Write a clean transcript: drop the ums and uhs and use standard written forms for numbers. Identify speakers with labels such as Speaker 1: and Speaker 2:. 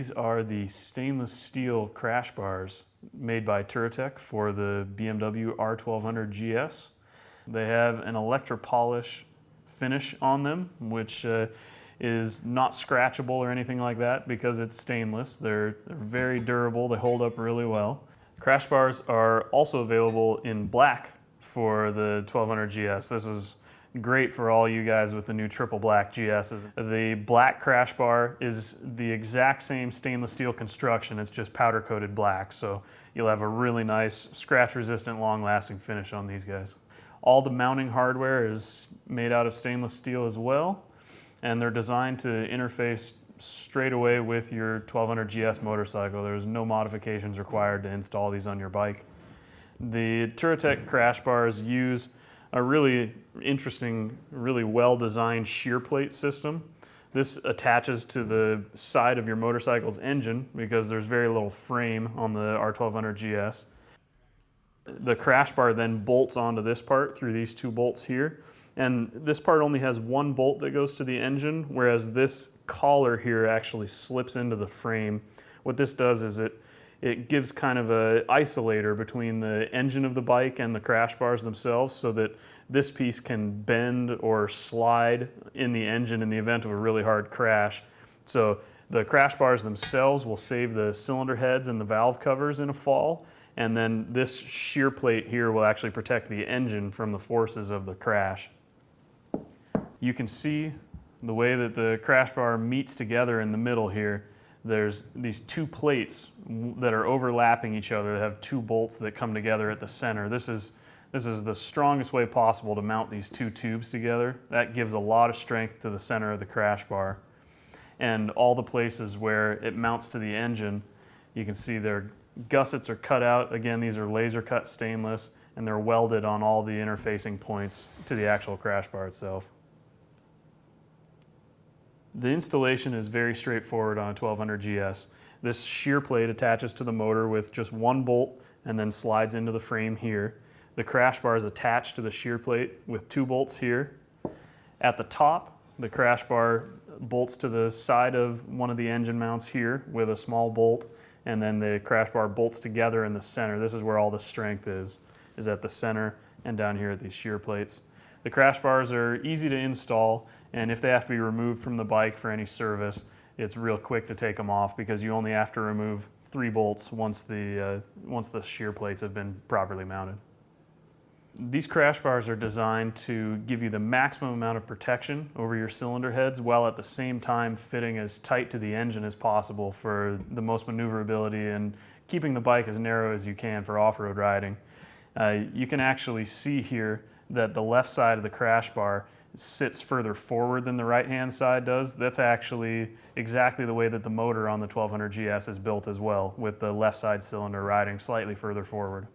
Speaker 1: These are the stainless steel crash bars made by Touratech for the BMW R1200GS. They have an electropolish finish on them, which is not scratchable or anything like that because it's stainless. They're very durable, they hold up really well. Crash bars are also available in black for the 1200GS. This is great for all you guys with the new triple black GSs. The black crash bar is the exact same stainless steel construction, it's just powder coated black, so you'll have a really nice scratch resistant, long lasting finish on these guys. All the mounting hardware is made out of stainless steel as well, and they're designed to interface straight away with your 1200GS motorcycle. There's no modifications required to install these on your bike. The Touratech Crash Bars use a really interesting, really well-designed shear plate system. This attaches to the side of your motorcycle's engine because there's very little frame on the R1200GS. The crash bar then bolts onto this part through these two bolts here. And this part only has one bolt that goes to the engine, whereas this collar here actually slips into the frame. What this does is it gives kind of an isolator between the engine of the bike and the crash bars themselves, so that this piece can bend or slide in the engine in the event of a really hard crash. So the crash bars themselves will save the cylinder heads and the valve covers in a fall, and then this shear plate here will actually protect the engine from the forces of the crash. You can see the way that the crash bar meets together in the middle here. There's these two plates that are overlapping each other that have two bolts that come together at the center. This is the strongest way possible to mount these two tubes together. That gives a lot of strength to the center of the crash bar. And all the places where it mounts to the engine, you can see their gussets are cut out. Again, these are laser cut stainless, and they're welded on all the interfacing points to the actual crash bar itself. The installation is very straightforward on a 1200GS. This shear plate attaches to the motor with just one bolt and then slides into the frame here. The crash bar is attached to the shear plate with two bolts here. At the top, the crash bar bolts to the side of one of the engine mounts here with a small bolt, and then the crash bar bolts together in the center. This is where all the strength is at the center and down here at these shear plates. The crash bars are easy to install, and if they have to be removed from the bike for any service, it's real quick to take them off because you only have to remove 3 bolts once the shear plates have been properly mounted. These crash bars are designed to give you the maximum amount of protection over your cylinder heads while at the same time fitting as tight to the engine as possible for the most maneuverability and keeping the bike as narrow as you can for off-road riding. You can actually see here that the left side of the crash bar sits further forward than the right-hand side does. That's actually exactly the way that the motor on the 1200GS is built as well, with the left side cylinder riding slightly further forward.